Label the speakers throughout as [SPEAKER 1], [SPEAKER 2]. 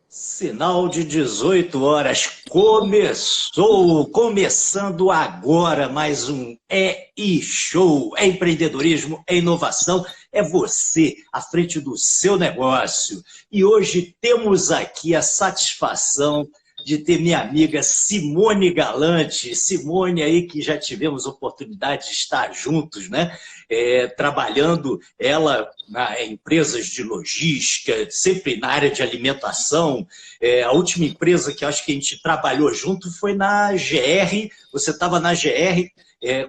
[SPEAKER 1] Sinal de 18 horas. Começando agora mais um E-Show. É empreendedorismo, é inovação, é você à frente do seu negócio. E hoje temos aqui a satisfação de ter minha amiga Simone Galante. Simone aí que já tivemos oportunidade de estar juntos, né? Trabalhando ela em empresas de logística, sempre na área de alimentação. A última empresa que acho que a gente trabalhou junto foi na GR. Você estava na GR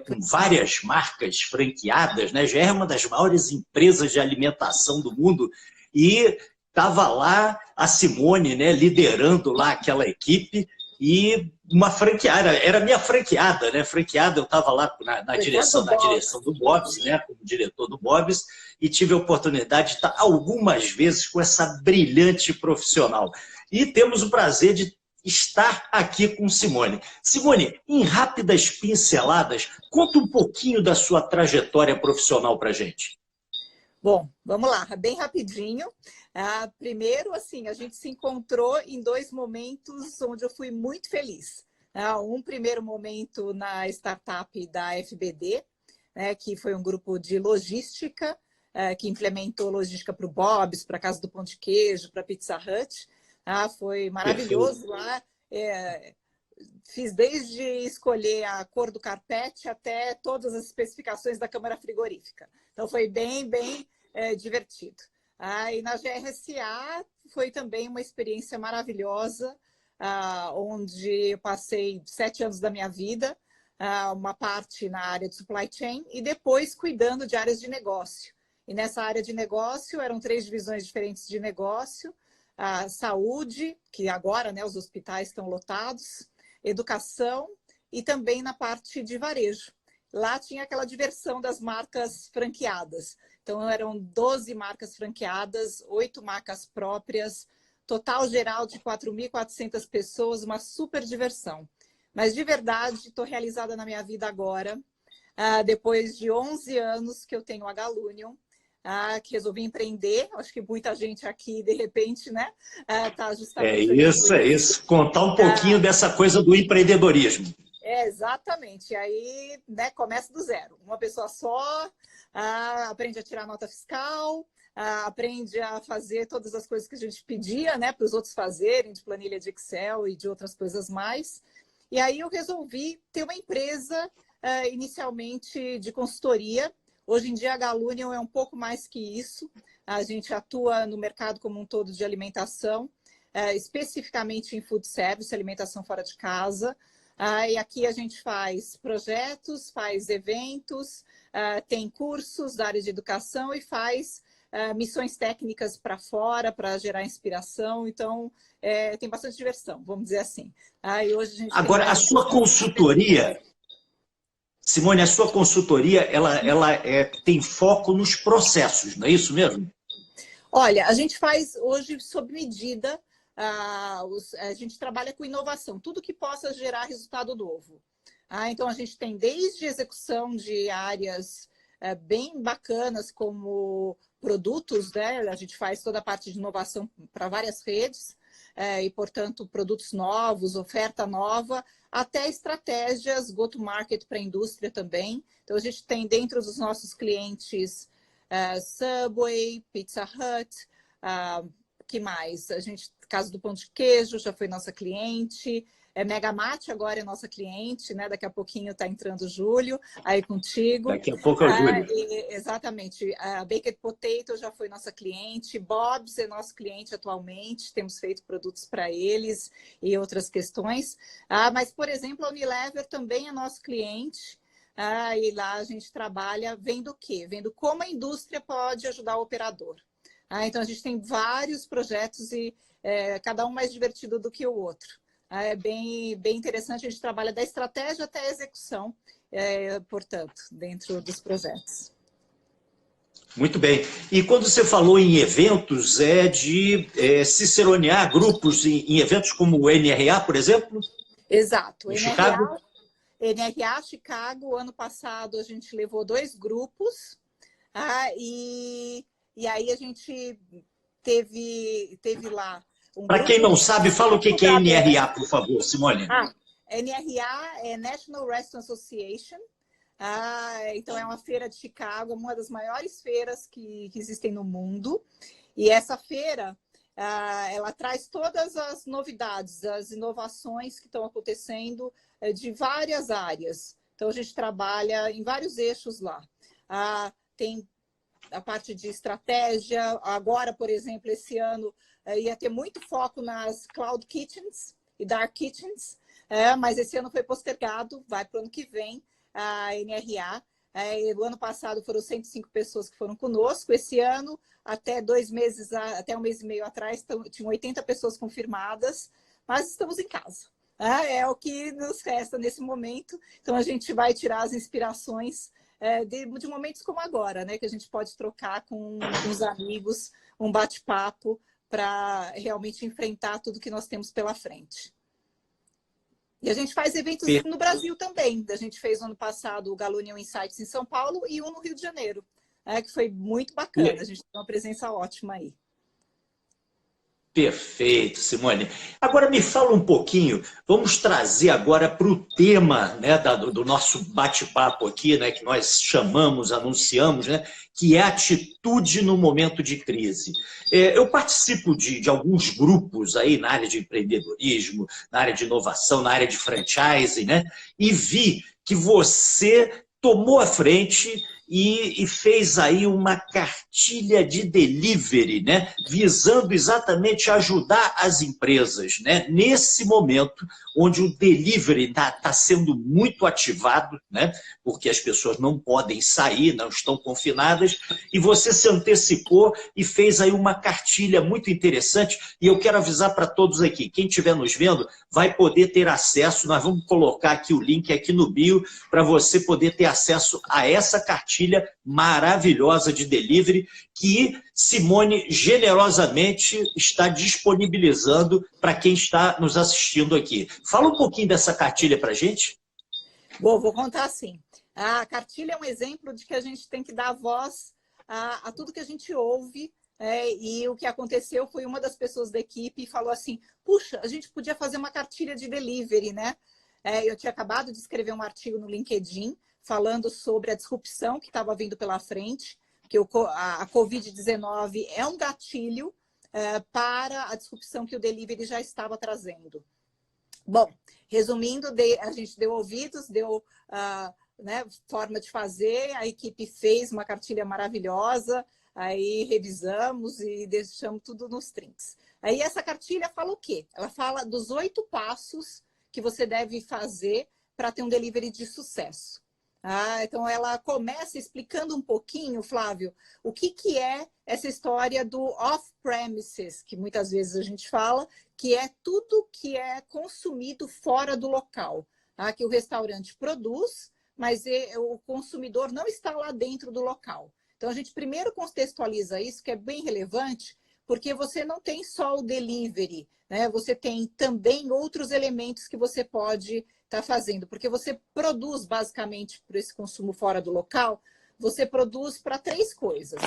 [SPEAKER 1] com várias marcas franqueadas, né? A GR é uma das maiores empresas de alimentação do mundo e estava lá a Simone, né, liderando lá aquela equipe e uma franqueada, era minha franqueada, né? Franqueada, eu estava lá na direção do Bob's, né? Como diretor do Bob's, e tive a oportunidade de estar algumas vezes com essa brilhante profissional. E temos o prazer de estar aqui com Simone. Simone, em rápidas pinceladas, conta um pouquinho da sua trajetória profissional para a gente.
[SPEAKER 2] Bom, vamos lá, bem rapidinho. Primeiro, assim, a gente se encontrou em dois momentos onde eu fui muito feliz. Um primeiro momento na startup da FBD, que foi um grupo de logística, que implementou logística para o Bob's, para a Casa do Pão de Queijo, para a Pizza Hut. Foi maravilhoso lá. Fiz desde escolher a cor do carpete até todas as especificações da câmara frigorífica. Então, foi bem divertido. E na GRSA foi também uma experiência maravilhosa, onde eu passei 7 anos da minha vida, uma parte na área de supply chain e depois cuidando de áreas de negócio. E nessa área de negócio eram 3 divisões diferentes de negócio: a saúde, que agora, né, os hospitais estão lotados, educação e também na parte de varejo. Lá tinha aquela diversão das marcas franqueadas. Então, eram 12 marcas franqueadas, 8 marcas próprias, total geral de 4.400 pessoas, uma super diversão. Mas, de verdade, estou realizada na minha vida agora, depois de 11 anos que eu tenho a Galunion, que resolvi empreender. Acho que muita gente aqui, de repente, né, tá justamente
[SPEAKER 1] É isso. Contar um pouquinho dessa coisa do empreendedorismo.
[SPEAKER 2] Exatamente. E aí, né, começa do zero. Uma pessoa só, aprende a tirar nota fiscal, aprende a fazer todas as coisas que a gente pedia, né, para os outros fazerem, de planilha de Excel e de outras coisas mais. E aí eu resolvi ter uma empresa, inicialmente de consultoria. Hoje em dia a Galunion é um pouco mais que isso. A gente atua no mercado como um todo de alimentação, especificamente em food service, alimentação fora de casa. E aqui a gente faz projetos, faz eventos, tem cursos da área de educação e faz missões técnicas para fora, para gerar inspiração. Então, tem bastante diversão, vamos dizer assim. E hoje a gente
[SPEAKER 1] Agora, a sua consultoria, Simone, a sua consultoria, ela tem foco nos processos, não é isso mesmo?
[SPEAKER 2] Olha, a gente faz hoje sob medida. A gente trabalha com inovação, tudo que possa gerar resultado novo. Então, a gente tem desde execução de áreas bem bacanas, como produtos, né? A gente faz toda a parte de inovação para várias redes, e, portanto, produtos novos, oferta nova, até estratégias go-to-market para a indústria também. Então, a gente tem dentro dos nossos clientes Subway, Pizza Hut, que mais? A gente, Casa do Pão de Queijo, já foi nossa cliente. Megamate agora é nossa cliente, né? Daqui a pouquinho está entrando o Júlio, aí contigo.
[SPEAKER 1] Daqui a pouco é o Júlio.
[SPEAKER 2] Exatamente. A Baked Potato já foi nossa cliente. Bob's é nosso cliente atualmente. Temos feito produtos para eles e outras questões. Mas, por exemplo, a Unilever também é nosso cliente. E lá a gente trabalha vendo o quê? Vendo como a indústria pode ajudar o operador. Então, a gente tem vários projetos e cada um mais divertido do que o outro. É bem interessante, a gente trabalha da estratégia até a execução, portanto, dentro dos projetos.
[SPEAKER 1] Muito bem. E quando você falou em eventos, de ciceronear grupos em eventos como o NRA, por exemplo?
[SPEAKER 2] Exato.
[SPEAKER 1] Em Chicago?
[SPEAKER 2] NRA, Chicago, ano passado a gente levou 2 grupos, e aí a gente teve lá
[SPEAKER 1] Para quem não sabe, fala o que é NRA, por favor, Simone.
[SPEAKER 2] NRA é National Restaurant Association. Então, é uma feira de Chicago, uma das maiores feiras que existem no mundo. E essa feira, ela traz todas as novidades, as inovações que estão acontecendo de várias áreas. Então, a gente trabalha em vários eixos lá. Tem a parte de estratégia. Agora, por exemplo, esse ano ia ter muito foco nas Cloud Kitchens e Dark Kitchens, mas esse ano foi postergado, vai para o ano que vem, a NRA. O ano passado foram 105 pessoas que foram conosco. Esse ano, até 2 meses, até 1 mês e meio atrás, tinham 80 pessoas confirmadas, mas estamos em casa. É o que nos resta nesse momento. Então, a gente vai tirar as inspirações de momentos como agora, né? Que a gente pode trocar com os amigos, um bate-papo para realmente enfrentar tudo que nós temos pela frente. E a gente faz eventos no Brasil também. A gente fez no ano passado o Galunion Insights em São Paulo e um no Rio de Janeiro, que foi muito bacana. A gente tem uma presença ótima aí.
[SPEAKER 1] Perfeito, Simone. Agora me fala um pouquinho, vamos trazer agora para o tema, né, do nosso bate-papo aqui, né, que nós chamamos, anunciamos, né, que é atitude no momento de crise. Eu participo de alguns grupos aí na área de empreendedorismo, na área de inovação, na área de franchising, né, e vi que você tomou a frente e fez aí uma cartilha de delivery, né? Visando exatamente ajudar as empresas, né? Nesse momento onde o delivery está sendo muito ativado, né? Porque as pessoas não podem sair, não estão confinadas, e você se antecipou e fez aí uma cartilha muito interessante, e eu quero avisar para todos aqui, quem estiver nos vendo vai poder ter acesso, nós vamos colocar aqui o link aqui no bio, para você poder ter acesso a essa cartilha maravilhosa de delivery que Simone generosamente está disponibilizando para quem está nos assistindo aqui. Fala um pouquinho dessa cartilha para a gente.
[SPEAKER 2] Vou contar assim. A cartilha é um exemplo de que a gente tem que dar voz a tudo que a gente ouve. E o que aconteceu foi uma das pessoas da equipe falou assim, puxa, a gente podia fazer uma cartilha de delivery, né? Eu tinha acabado de escrever um artigo no LinkedIn falando sobre a disrupção que estava vindo pela frente, que a Covid-19 é um gatilho para a disrupção que o delivery já estava trazendo. Bom, resumindo, a gente deu ouvidos, deu forma de fazer, a equipe fez uma cartilha maravilhosa, aí revisamos e deixamos tudo nos trinks. Aí essa cartilha fala o quê? Ela fala dos 8 passos que você deve fazer para ter um delivery de sucesso. Então, ela começa explicando um pouquinho, Flávio, o que é essa história do off-premises, que muitas vezes a gente fala, que é tudo que é consumido fora do local. Que o restaurante produz, mas o consumidor não está lá dentro do local. Então, a gente primeiro contextualiza isso, que é bem relevante, porque você não tem só o delivery, né? Você tem também outros elementos que você pode estar fazendo, porque você produz basicamente para esse consumo fora do local, você produz para 3 coisas.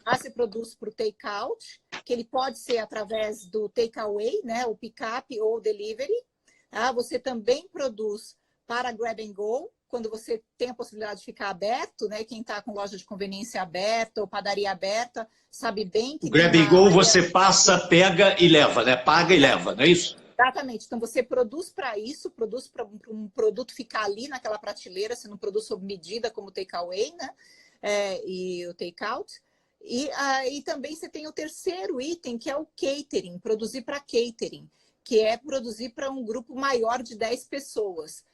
[SPEAKER 2] Você produz para o take-out, que ele pode ser através do take-away, né? O pick-up ou o delivery. Você também produz para grab and go, quando você tem a possibilidade de ficar aberto, né? Quem está com loja de conveniência aberta ou padaria aberta, sabe bem que...
[SPEAKER 1] O grab and go você passa, pega e leva, né? Paga e leva, não é isso?
[SPEAKER 2] Exatamente. Então, você produz para isso, produz para um produto ficar ali naquela prateleira, você não produz sob medida como o takeaway, né? E o take-out. E também você tem o terceiro item, que é o catering, produzir para catering, que é produzir para um grupo maior de 10 pessoas,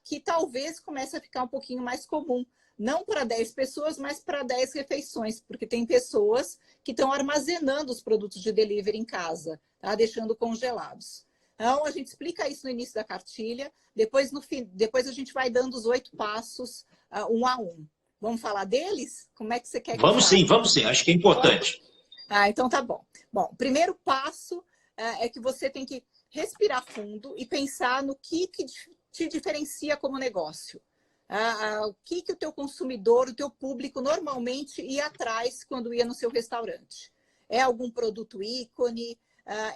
[SPEAKER 2] que talvez comece a ficar um pouquinho mais comum. Não para 10 pessoas, mas para 10 refeições, porque tem pessoas que estão armazenando os produtos de delivery em casa, deixando congelados. Então, a gente explica isso no início da cartilha, depois a gente vai dando os 8 passos, um a um. Vamos falar deles? Como é que você quer que eu fale?
[SPEAKER 1] Vamos sim, acho que é importante.
[SPEAKER 2] Então tá bom. Bom, o primeiro passo é que você tem que respirar fundo e pensar no que te diferencia como negócio. O que o teu consumidor, o teu público normalmente ia atrás quando ia no seu restaurante. É algum produto ícone?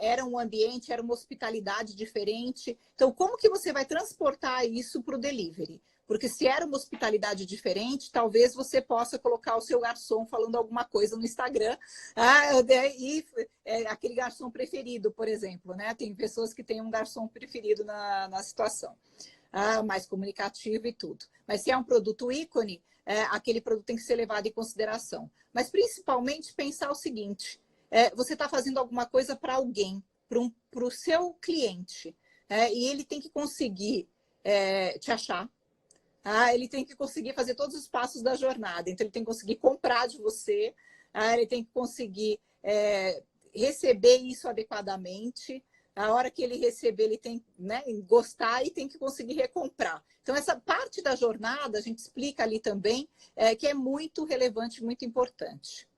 [SPEAKER 2] era um ambiente, era uma hospitalidade diferente. Então, como que você vai transportar isso para o delivery? Porque se era uma hospitalidade diferente, talvez você possa colocar o seu garçom falando alguma coisa no Instagram, aquele garçom preferido, por exemplo, né? Tem pessoas que têm um garçom preferido na situação, mais comunicativo e tudo. Mas se é um produto ícone, aquele produto tem que ser levado em consideração. Mas principalmente pensar o seguinte: você está fazendo alguma coisa para alguém, para o seu cliente, e ele tem que conseguir te achar. Ele tem que conseguir fazer todos os passos da jornada. Então, ele tem que conseguir comprar de você, ele tem que conseguir receber isso adequadamente. A hora que ele receber, ele tem que, né, gostar e tem que conseguir recomprar. Então, essa parte da jornada, a gente explica ali também, que é muito relevante, muito importante.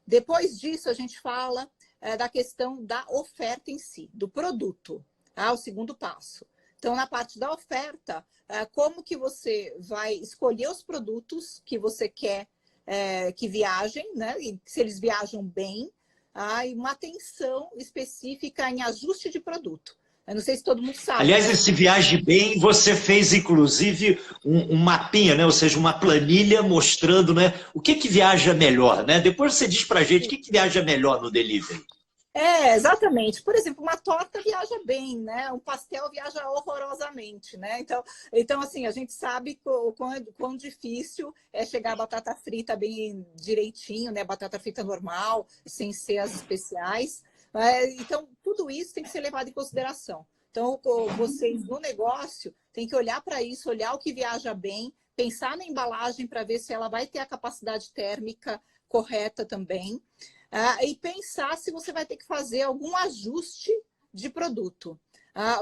[SPEAKER 2] Depois disso, a gente fala da questão da oferta em si, do produto, o segundo passo. Então, na parte da oferta, como que você vai escolher os produtos que você quer que viajem, né? E se eles viajam bem, e uma atenção específica em ajuste de produto. Eu não sei se todo mundo sabe.
[SPEAKER 1] Aliás, esse Viaje Bem, você fez, inclusive, um mapinha, né? Ou seja, uma planilha mostrando, né, o que viaja melhor, né? Depois você diz pra gente o que viaja melhor no delivery.
[SPEAKER 2] Exatamente. Por exemplo, uma torta viaja bem, né? Um pastel viaja horrorosamente, né? Então assim, a gente sabe o quão difícil é chegar a batata frita bem direitinho, né? Batata frita normal, sem ser as especiais. Então, tudo isso tem que ser levado em consideração. Então, vocês no negócio têm que olhar para isso, olhar o que viaja bem, pensar na embalagem para ver se ela vai ter a capacidade térmica correta também. E pensar se você vai ter que fazer algum ajuste de produto.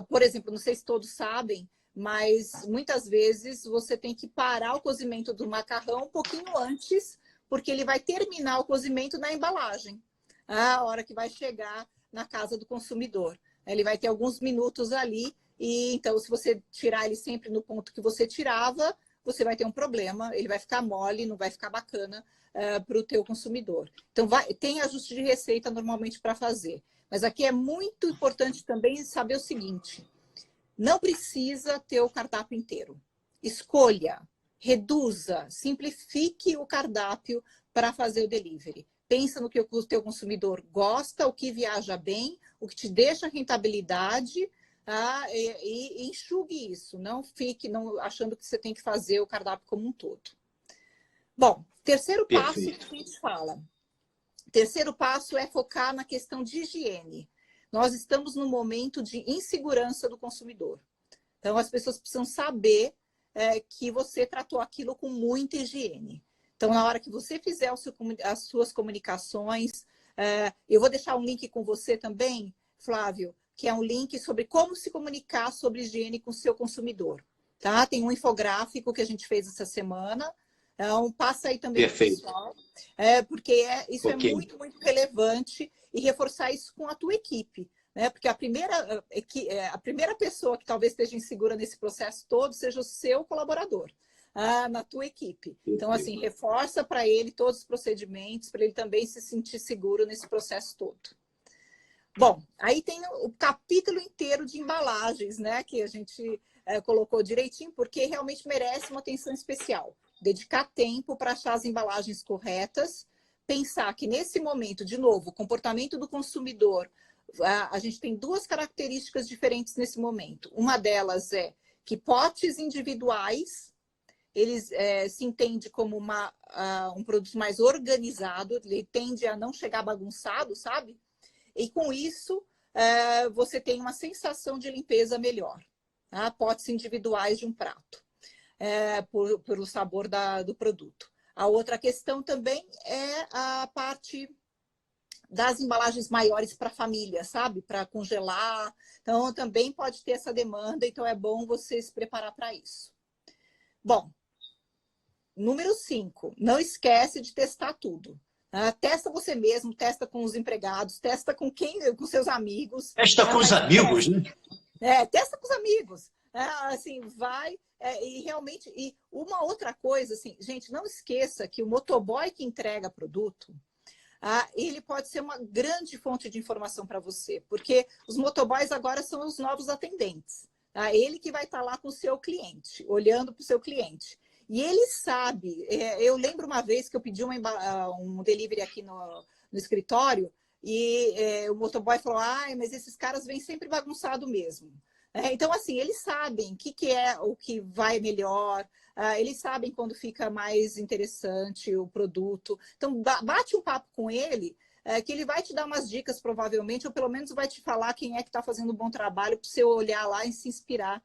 [SPEAKER 2] Por exemplo, não sei se todos sabem, mas muitas vezes você tem que parar o cozimento do macarrão um pouquinho antes, porque ele vai terminar o cozimento na embalagem, a hora que vai chegar na casa do consumidor. Ele vai ter alguns minutos ali, e então, se você tirar ele sempre no ponto que você tirava, você vai ter um problema, ele vai ficar mole, não vai ficar bacana para o teu consumidor. Então, tem ajuste de receita normalmente para fazer. Mas aqui é muito importante também saber o seguinte: não precisa ter o cardápio inteiro. Escolha, reduza, simplifique o cardápio para fazer o delivery. Pensa no que o teu consumidor gosta, o que viaja bem, o que te deixa rentabilidade, e enxugue isso. Não fique achando que você tem que fazer o cardápio como um todo. Bom, terceiro passo que a gente fala. Terceiro passo é focar na questão de higiene. Nós estamos num momento de insegurança do consumidor. Então, as pessoas precisam saber que você tratou aquilo com muita higiene. Então, na hora que você fizer as suas comunicações, eu vou deixar um link com você também, Flávio, que é um link sobre como se comunicar sobre higiene com o seu consumidor. Tá? Tem um infográfico que a gente fez essa semana. Então, passa aí também para o pessoal, porque isso é muito, muito relevante, e reforçar isso com a tua equipe, né? Porque a primeira pessoa que talvez esteja insegura nesse processo todo seja o seu colaborador, na tua equipe. Então, assim, reforça para ele todos os procedimentos, para ele também se sentir seguro nesse processo todo. Bom, aí tem o capítulo inteiro de embalagens, né? Que a gente colocou direitinho, porque realmente merece uma atenção especial. Dedicar tempo para achar as embalagens corretas, pensar que nesse momento, de novo, o comportamento do consumidor, a gente tem duas características diferentes nesse momento. Uma delas é que potes individuais, eles se entende como um produto mais organizado, ele tende a não chegar bagunçado, sabe? E com isso, você tem uma sensação de limpeza melhor. Tá? Potes individuais de um prato. Pelo sabor do produto. A outra questão também é a parte das embalagens maiores para família, sabe? Para congelar. Então, também pode ter essa demanda, então é bom você se preparar para isso. Bom, número 5, não esquece de testar tudo. Testa você mesmo, testa com os empregados, testa com seus amigos.
[SPEAKER 1] Testa com os amigos, né?
[SPEAKER 2] Testa com os amigos. Assim, vai... e realmente, uma outra coisa, assim, gente, não esqueça que o motoboy que entrega produto, ele pode ser uma grande fonte de informação para você, porque os motoboys agora são os novos atendentes. Ele que vai estar lá com o seu cliente, olhando para o seu cliente. E ele sabe, eu lembro uma vez que eu pedi um delivery aqui no escritório, e o motoboy falou, mas esses caras vêm sempre bagunçado mesmo. Então, assim, eles sabem o que é o que vai melhor, eles sabem quando fica mais interessante o produto. Então, bate um papo com ele, que ele vai te dar umas dicas, provavelmente, ou pelo menos vai te falar quem é que está fazendo um bom trabalho para você olhar lá e se inspirar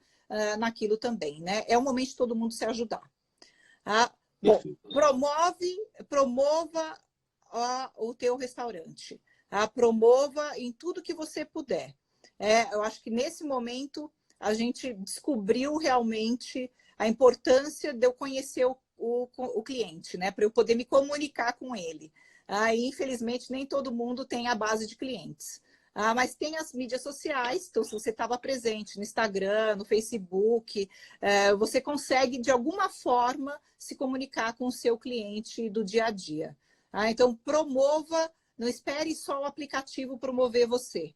[SPEAKER 2] naquilo também, né? É o momento de todo mundo se ajudar. Bom, promova o teu restaurante. Promova em tudo que você puder. Eu acho que nesse momento a gente descobriu realmente a importância de eu conhecer o cliente, né? Para eu poder me comunicar com ele. E, infelizmente, nem todo mundo tem a base de clientes. Mas tem as mídias sociais, então se você estava presente no Instagram, no Facebook, você consegue, de alguma forma, se comunicar com o seu cliente do dia a dia. Então, promova, não espere só o aplicativo promover você.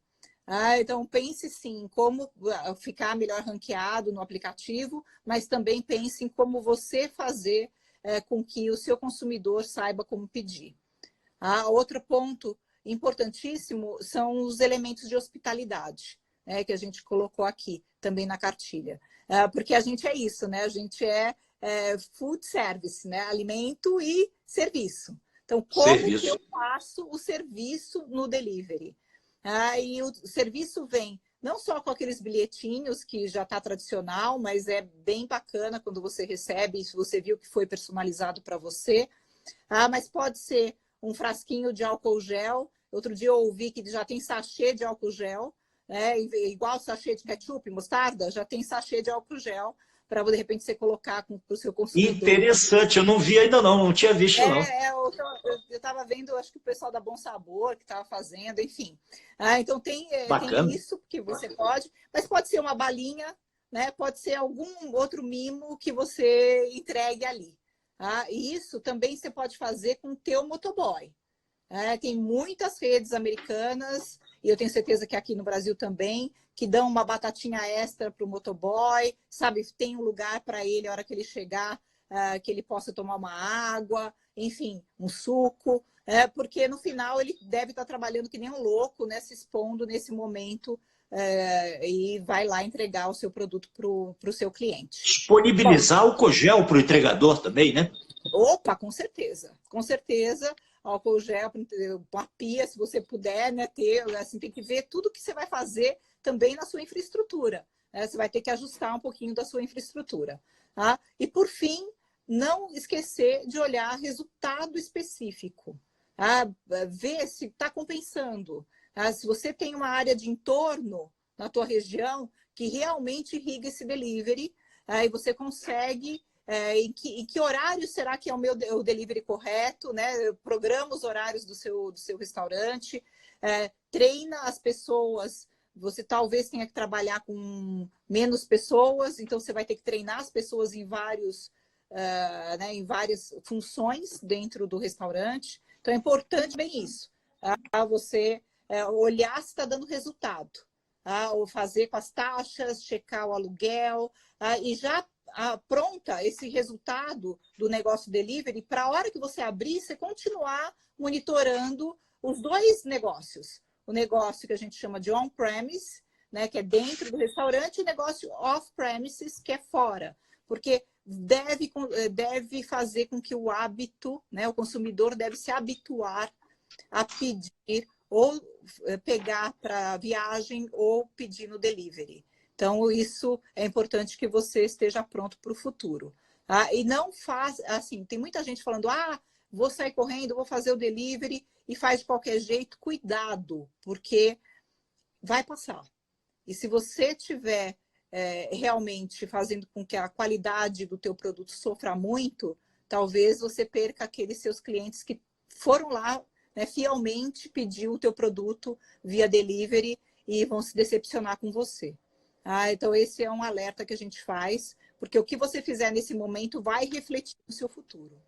[SPEAKER 2] Então, pense sim em como ficar melhor ranqueado no aplicativo, mas também pense em como você fazer com que o seu consumidor saiba como pedir. Outro ponto importantíssimo são os elementos de hospitalidade, né, que a gente colocou aqui também na cartilha. Porque a gente é isso, né? A gente é food service, né? Alimento e serviço. Então, como que eu faço o serviço no delivery? E o serviço vem não só com aqueles bilhetinhos que já está tradicional, mas é bem bacana quando você recebe, se você viu que foi personalizado para você. Mas pode ser um frasquinho de álcool gel. Outro dia eu ouvi que já tem sachê de álcool gel, né? Igual sachê de ketchup, mostarda, já tem sachê de álcool gel para, de repente, você colocar para o seu consumidor.
[SPEAKER 1] Interessante, eu não vi ainda não tinha visto não.
[SPEAKER 2] Eu estava vendo, acho que o pessoal da Bom Sabor que estava fazendo, enfim. Então tem isso que você pode, mas pode ser uma balinha, né? Pode ser algum outro mimo que você entregue ali. E isso também você pode fazer com o teu motoboy. Tem muitas redes americanas, e eu tenho certeza que aqui no Brasil também, que dão uma batatinha extra para o motoboy, sabe? Tem um lugar para ele, a hora que ele chegar, que ele possa tomar uma água, enfim, um suco, porque no final ele deve estar trabalhando que nem um louco, né? Se expondo nesse momento, e vai lá entregar o seu produto para o seu cliente.
[SPEAKER 1] Disponibilizar álcool gel para o entregador também, né?
[SPEAKER 2] Opa, com certeza. Com certeza, álcool gel, uma pia, se você puder, né, ter, assim, tem que ver tudo que você vai fazer também na sua infraestrutura. Né? Você vai ter que ajustar um pouquinho da sua infraestrutura. Tá? E, por fim, não esquecer de olhar resultado específico. Tá? Ver se está compensando. Tá? Se você tem uma área de entorno na tua região que realmente irriga esse delivery, aí você consegue... em que horário será que é o delivery correto, né? Programa os horários do seu restaurante, treina as pessoas. Você talvez tenha que trabalhar com menos pessoas, então você vai ter que treinar as pessoas em né, em várias funções dentro do restaurante. Então é importante bem isso, você olhar se está dando resultado, ou fazer com as taxas, checar o aluguel, e já pronta esse resultado do negócio delivery para a hora que você abrir, você continuar monitorando os dois negócios. O negócio que a gente chama de on-premise, né, que é dentro do restaurante, e o negócio off-premises, que é fora. Porque deve fazer com que o hábito, né, o consumidor deve se habituar a pedir ou pegar para viagem ou pedir no delivery. Então, isso é importante que você esteja pronto para o futuro. E não faz, assim, tem muita gente falando, vou sair correndo, vou fazer o delivery e faz de qualquer jeito. Cuidado, porque vai passar. E se você estiver realmente fazendo com que a qualidade do teu produto sofra muito, talvez você perca aqueles seus clientes que foram lá, né, fielmente pedir o teu produto via delivery e vão se decepcionar com você. Então, esse é um alerta que a gente faz, porque o que você fizer nesse momento vai refletir no seu futuro.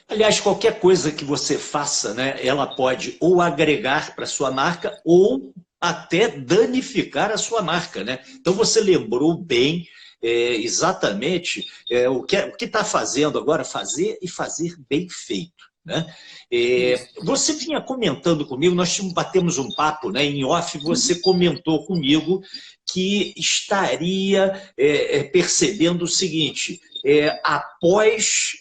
[SPEAKER 1] Aliás, qualquer coisa que você faça, né, ela pode ou agregar para sua marca ou até danificar a sua marca, né? Então você lembrou bem exatamente o que está fazendo agora, fazer e fazer bem feito. Né?
[SPEAKER 2] Isso.
[SPEAKER 1] Você vinha comentando comigo, nós batemos um papo, né, em off, você
[SPEAKER 2] Uhum.
[SPEAKER 1] comentou comigo que estaria percebendo o seguinte: após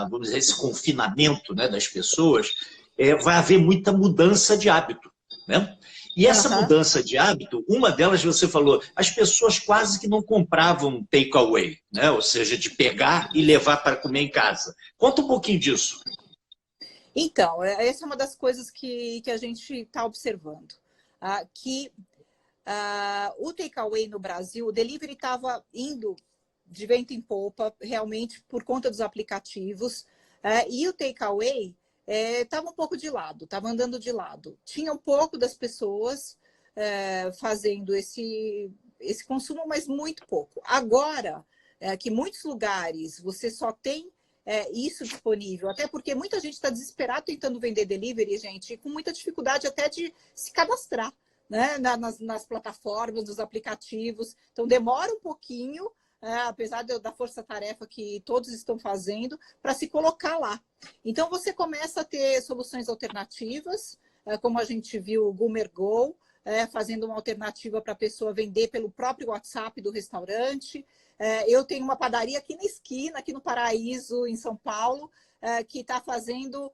[SPEAKER 1] vamos dizer, esse confinamento, né, das pessoas, vai haver muita mudança de hábito. Né? E essa
[SPEAKER 2] Aham.
[SPEAKER 1] mudança de hábito, uma delas você falou, as pessoas quase que não compravam takeaway, né? Ou seja, de pegar e levar para comer em casa. Conta um pouquinho disso.
[SPEAKER 2] Então, essa é uma das coisas que a gente está observando. Que o takeaway no Brasil, o delivery estava indo de vento em popa, realmente, por conta dos aplicativos. E o takeaway estava um pouco de lado, estava andando de lado. Tinha um pouco das pessoas fazendo esse consumo, mas muito pouco. Agora, que muitos lugares você só tem isso disponível, até porque muita gente está desesperada tentando vender delivery, gente, e com muita dificuldade até de se cadastrar, né, nas plataformas, nos aplicativos. Então, demora um pouquinho, apesar da força-tarefa que todos estão fazendo, para se colocar lá. Então, você começa a ter soluções alternativas, como a gente viu o Gumergo, fazendo uma alternativa para a pessoa vender pelo próprio WhatsApp do restaurante. Eu tenho uma padaria aqui na esquina, aqui no Paraíso, em São Paulo, que está fazendo...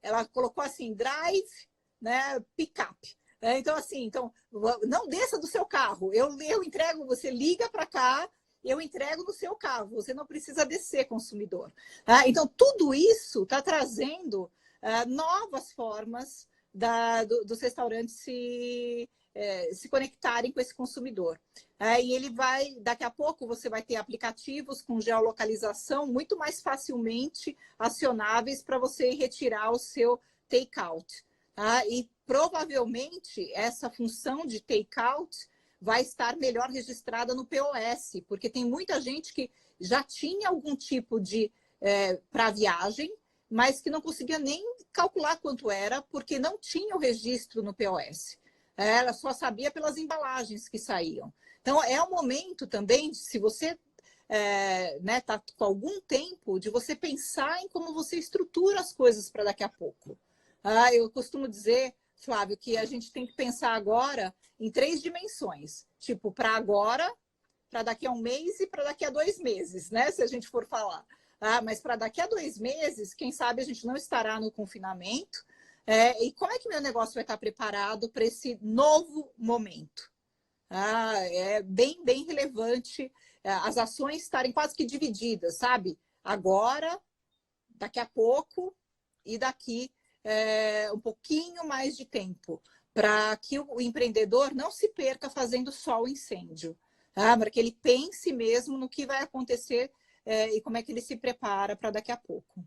[SPEAKER 2] ela colocou assim, drive, né, pick-up. Então, assim, não desça do seu carro. Eu entrego, você liga para cá, eu entrego no seu carro. Você não precisa descer, consumidor. Então, tudo isso está trazendo novas formas dos restaurantes se conectarem com esse consumidor. E ele vai, daqui a pouco, você vai ter aplicativos com geolocalização muito mais facilmente acionáveis para você retirar o seu take-out. E provavelmente essa função de take-out vai estar melhor registrada no POS, porque tem muita gente que já tinha algum tipo de para viagem, mas que não conseguia nem calcular quanto era, porque não tinha o registro no POS. Ela só sabia pelas embalagens que saíam. Então, é o momento também, se você está com algum tempo, de você pensar em como você estrutura as coisas para daqui a pouco. Eu costumo dizer, Flávio, que a gente tem que pensar agora em 3 dimensões. Tipo, para agora, para daqui a um mês e para daqui a 2 meses, né? Se a gente for falar. Mas para daqui a 2 meses, quem sabe a gente não estará no confinamento. E como é que meu negócio vai estar preparado para esse novo momento? É bem, bem relevante as ações estarem quase que divididas, sabe? Agora, daqui a pouco e daqui um pouquinho mais de tempo, para que o empreendedor não se perca fazendo só o incêndio, para que ele pense mesmo no que vai acontecer e como é que ele se prepara para daqui a pouco.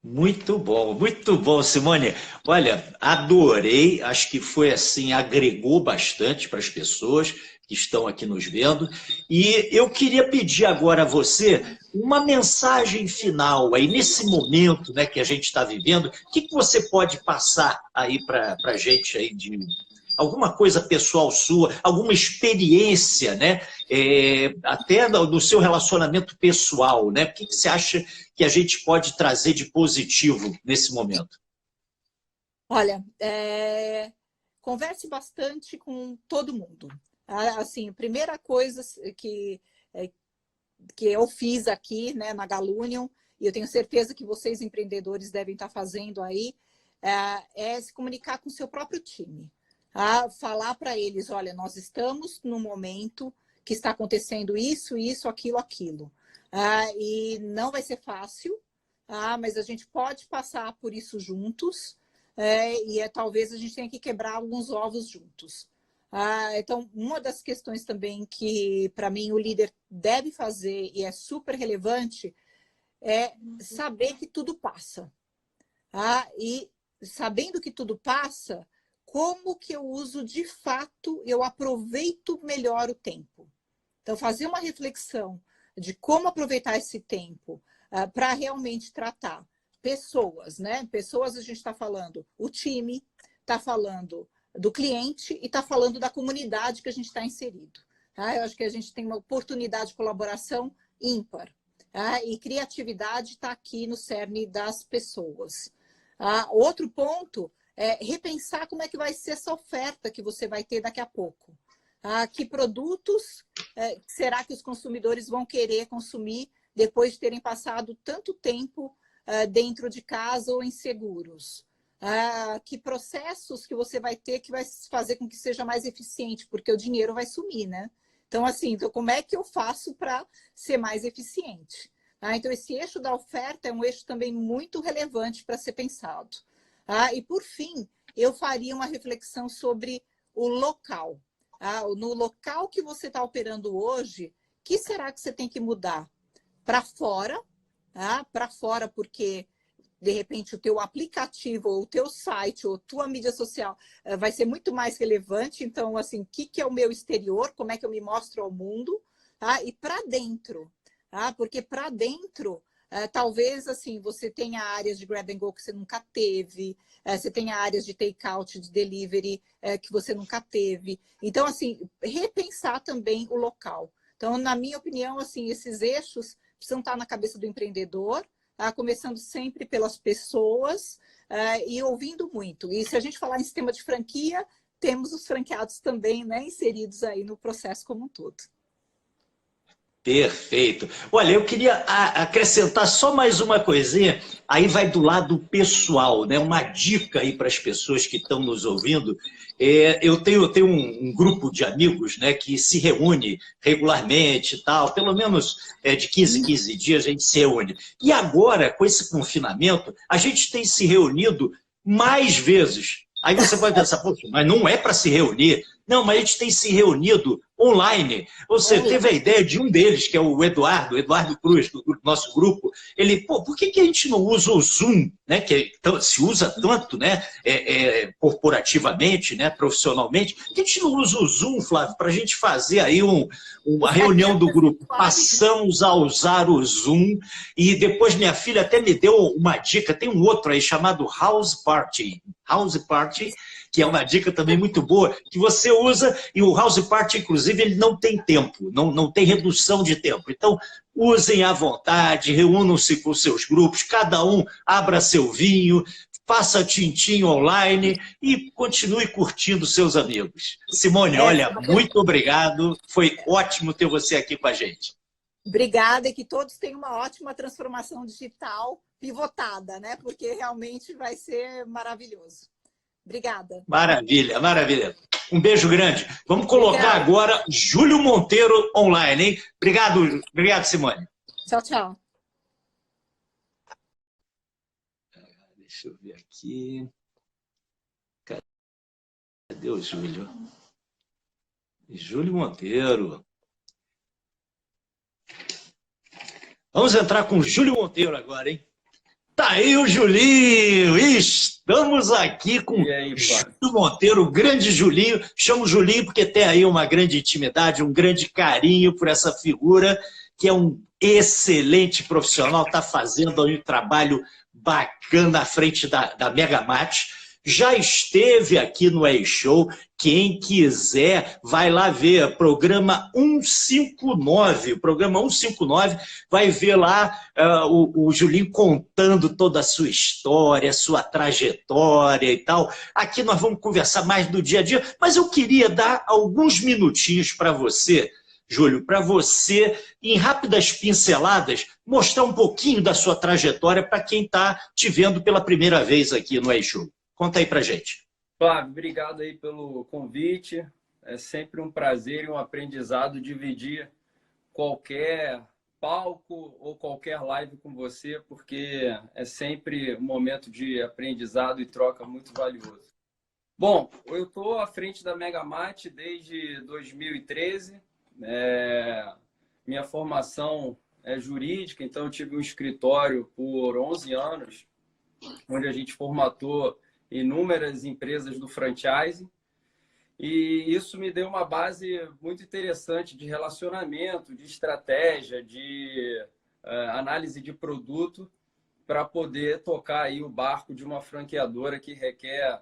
[SPEAKER 1] Muito bom, Simone. Olha, adorei, acho que foi assim, agregou bastante para as pessoas que estão aqui nos vendo. E eu queria pedir agora a você uma mensagem final aí, nesse momento, né, que a gente está vivendo, o que você pode passar aí para a gente aí de alguma coisa pessoal sua, alguma experiência, né? Até no seu relacionamento pessoal, né? O que você acha que a gente pode trazer de positivo nesse momento?
[SPEAKER 2] Olha, converse bastante com todo mundo. Assim, a primeira coisa que eu fiz aqui, né, na Galunion, e eu tenho certeza que vocês empreendedores devem estar fazendo aí, é se comunicar com o seu próprio time. Falar para eles, olha, nós estamos no momento que está acontecendo isso, isso, aquilo, aquilo. E não vai ser fácil, mas a gente pode passar por isso juntos, talvez a gente tenha que quebrar alguns ovos juntos. Então, uma das questões também que, para mim, o líder deve fazer, e é super relevante, é saber que tudo passa. E sabendo que tudo passa, como que eu uso de fato, eu aproveito melhor o tempo. Então, fazer uma reflexão de como aproveitar esse tempo para realmente tratar pessoas, né? Pessoas, a gente está falando o time, está falando do cliente e está falando da comunidade que a gente está inserido. Tá? Eu acho que a gente tem uma oportunidade de colaboração ímpar. Tá? E criatividade está aqui no cerne das pessoas. Outro ponto é repensar como é que vai ser essa oferta que você vai ter daqui a pouco. Que produtos será que os consumidores vão querer consumir depois de terem passado tanto tempo dentro de casa ou inseguros? Que processos que você vai ter que vai fazer com que seja mais eficiente, porque o dinheiro vai sumir, né? Então, assim, como é que eu faço para ser mais eficiente? Então, esse eixo da oferta é um eixo também muito relevante para ser pensado. E, por fim, eu faria uma reflexão sobre o local. No local que você está operando hoje, o que será que você tem que mudar? Para fora, para fora, porque de repente o teu aplicativo, ou o teu site, ou tua mídia social vai ser muito mais relevante. Então, assim, o que é o meu exterior? Como é que eu me mostro ao mundo? E para dentro, porque para dentro, talvez assim, você tenha áreas de grab and go que você nunca teve, você tenha áreas de take-out, de delivery que você nunca teve. Então, assim, repensar também o local. Então, na minha opinião, assim, esses eixos precisam estar na cabeça do empreendedor, começando sempre pelas pessoas e ouvindo muito. E se a gente falar em sistema de franquia, temos os franqueados também, né, inseridos aí no processo como um todo.
[SPEAKER 1] Perfeito. Olha, eu queria acrescentar só mais uma coisinha, aí vai do lado pessoal, né? Uma dica aí para as pessoas que estão nos ouvindo. Eu tenho um grupo de amigos, né, que se reúne regularmente e tal, pelo menos de 15 em 15 dias a gente se reúne. E agora, com esse confinamento, a gente tem se reunido mais vezes. Aí você pode pensar, poxa, mas não é para se reunir. Não, mas a gente tem se reunido online. Você teve a ideia de um deles, que é o Eduardo Cruz, do nosso grupo. Ele, por que a gente não usa o Zoom, né? Que se usa tanto, né? Corporativamente, né? Profissionalmente. Por que a gente não usa o Zoom, Flávio, para a gente fazer aí uma reunião do grupo? Passamos a usar o Zoom e depois minha filha até me deu uma dica. Tem um outro aí chamado House Party. House Party, que é uma dica também muito boa, que você usa, e o House Party, inclusive, ele não tem tempo, não tem redução de tempo. Então, usem à vontade, reúnam-se com seus grupos, cada um abra seu vinho, faça tintim online e continue curtindo seus amigos. Simone, olha, muito obrigado, foi ótimo ter você aqui com a gente.
[SPEAKER 2] Obrigada, e que todos tenham uma ótima transformação digital pivotada, né? Porque realmente vai ser maravilhoso. Obrigada.
[SPEAKER 1] Maravilha, maravilha. Um beijo grande. Vamos colocar agora Júlio Monteiro online, hein? Obrigado, Simone.
[SPEAKER 2] Tchau, tchau.
[SPEAKER 1] Deixa eu ver aqui. Cadê o Júlio? Júlio Monteiro. Vamos entrar com o Júlio Monteiro agora, hein? Tá aí o Julinho! Estamos aqui com o Júlio Monteiro, o grande Julinho. Chamo Julinho porque tem aí uma grande intimidade, um grande carinho por essa figura, que é um excelente profissional, está fazendo aí um trabalho bacana à frente da Megamart. Já esteve aqui no E-Show. Quem quiser, vai lá ver, programa 159. O programa 159 vai ver lá o Julinho contando toda a sua história, sua trajetória e tal. Aqui nós vamos conversar mais do dia a dia, mas eu queria dar alguns minutinhos para você, Júlio, para você, em rápidas pinceladas, mostrar um pouquinho da sua trajetória para quem está te vendo pela primeira vez aqui no E-Show. Conta aí pra gente.
[SPEAKER 3] Flávio, obrigado aí pelo convite. É sempre um prazer e um aprendizado dividir qualquer palco ou qualquer live com você, porque é sempre um momento de aprendizado e troca muito valioso. Bom, eu estou à frente da Megamart desde 2013. Minha formação é jurídica, então eu tive um escritório por 11 anos, onde a gente formatou inúmeras empresas do franchising, e isso me deu uma base muito interessante de relacionamento, de estratégia, de análise de produto, para poder tocar aí o barco de uma franqueadora que requer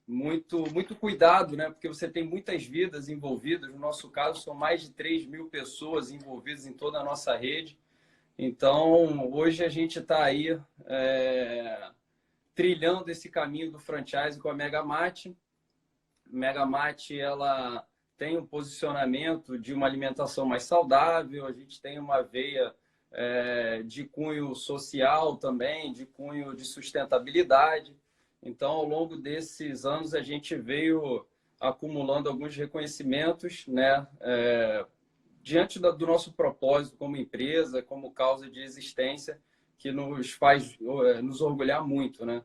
[SPEAKER 3] muito cuidado, né? Porque você tem muitas vidas envolvidas. No nosso caso, são mais de 3.000 pessoas envolvidas em toda a nossa rede. Então, hoje a gente está aí trilhando esse caminho do franchise com a Megamart. Megamart, ela tem um posicionamento de uma alimentação mais saudável, a gente tem uma veia de cunho social também, de cunho de sustentabilidade. Então, ao longo desses anos, a gente veio acumulando alguns reconhecimentos, né, diante do nosso propósito como empresa, como causa de existência, que nos faz nos orgulhar muito, né?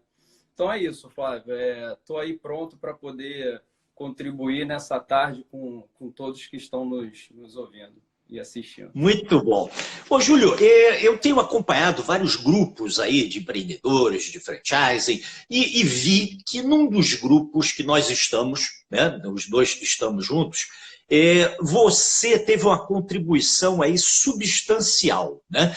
[SPEAKER 3] Então é isso, Flávio. Estou aí pronto para poder contribuir nessa tarde com todos que estão nos ouvindo e assistindo.
[SPEAKER 1] Muito bom. Ô, Júlio, eu tenho acompanhado vários grupos aí de empreendedores, de franchising, e vi que num dos grupos que nós estamos, né, os dois que estamos juntos, você teve uma contribuição aí substancial, né?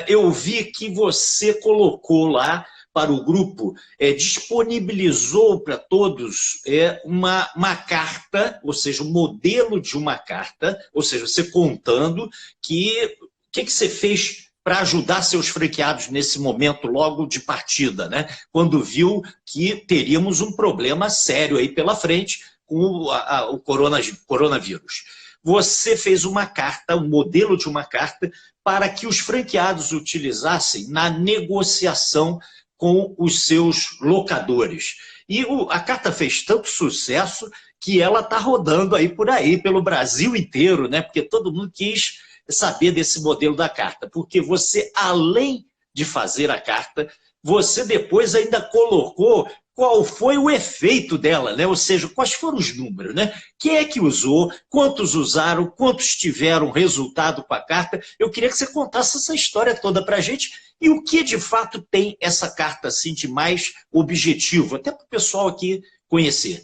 [SPEAKER 1] Eu vi que você colocou lá para o grupo, disponibilizou para todos uma carta, ou seja, um modelo de uma carta, ou seja, você contando o que você fez para ajudar seus franqueados nesse momento logo de partida, né? Quando viu que teríamos um problema sério aí pela frente com o coronavírus. Você fez uma carta, um modelo de uma carta, para que os franqueados utilizassem na negociação com os seus locadores. E a carta fez tanto sucesso que ela está rodando aí por aí, pelo Brasil inteiro, né? Porque todo mundo quis saber desse modelo da carta. Porque você, além de fazer a carta, você depois ainda colocou qual foi o efeito dela, né? Ou seja, quais foram os números, né? Quem é que usou, quantos usaram, quantos tiveram resultado com a carta. Eu queria que você contasse essa história toda para a gente e o que de fato tem essa carta assim, de mais objetivo, até para o pessoal aqui conhecer.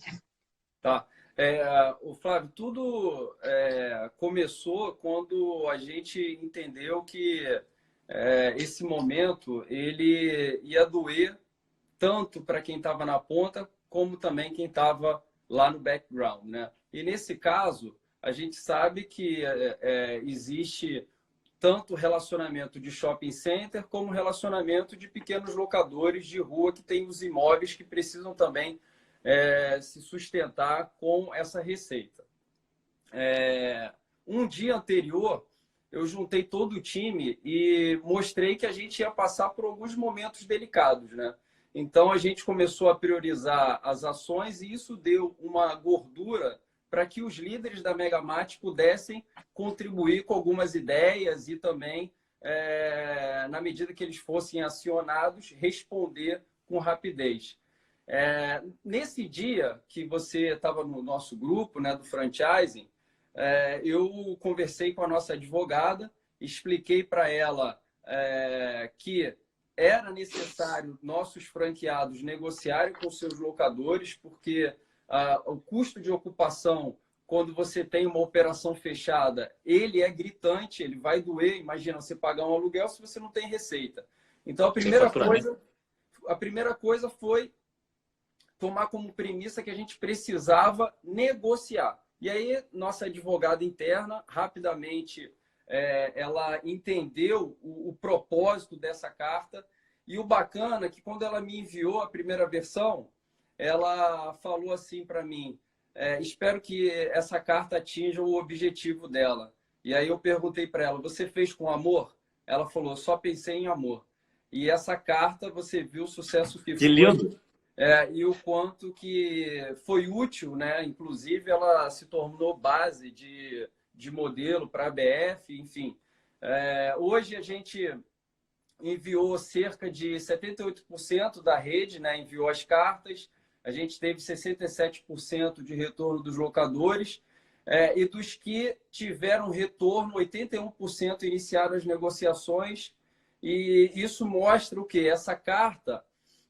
[SPEAKER 3] Tá. O Flávio, tudo começou quando a gente entendeu que esse momento ele ia doer tanto para quem estava na ponta, como também quem estava lá no background, né? E nesse caso, a gente sabe que existe tanto relacionamento de shopping center, como relacionamento de pequenos locadores de rua que têm os imóveis que precisam também se sustentar com essa receita. Um dia anterior, eu juntei todo o time e mostrei que a gente ia passar por alguns momentos delicados, né? Então, a gente começou a priorizar as ações e isso deu uma gordura para que os líderes da Megamart pudessem contribuir com algumas ideias e também, na medida que eles fossem acionados, responder com rapidez. Nesse dia que você estava no nosso grupo, né, do franchising, eu conversei com a nossa advogada, expliquei para ela que era necessário nossos franqueados negociarem com seus locadores, porque o custo de ocupação, quando você tem uma operação fechada, ele é gritante, ele vai doer. Imagina você pagar um aluguel se você não tem receita. Então, a primeira coisa foi tomar como premissa que a gente precisava negociar. E aí, nossa advogada interna, rapidamente, ela entendeu o propósito dessa carta. E o bacana é que quando ela me enviou a primeira versão, ela falou assim para mim, espero que essa carta atinja o objetivo dela. E aí eu perguntei para ela, você fez com amor? Ela falou, só pensei em amor. E essa carta, você viu o sucesso que foi.
[SPEAKER 1] Lindo.
[SPEAKER 3] E o quanto que foi útil, né? Inclusive, ela se tornou base de modelo para a BF, enfim. Hoje a gente enviou cerca de 78% da rede, né? Enviou as cartas. A gente teve 67% de retorno dos locadores. E dos que tiveram retorno, 81% iniciaram as negociações. E isso mostra o quê? Essa carta,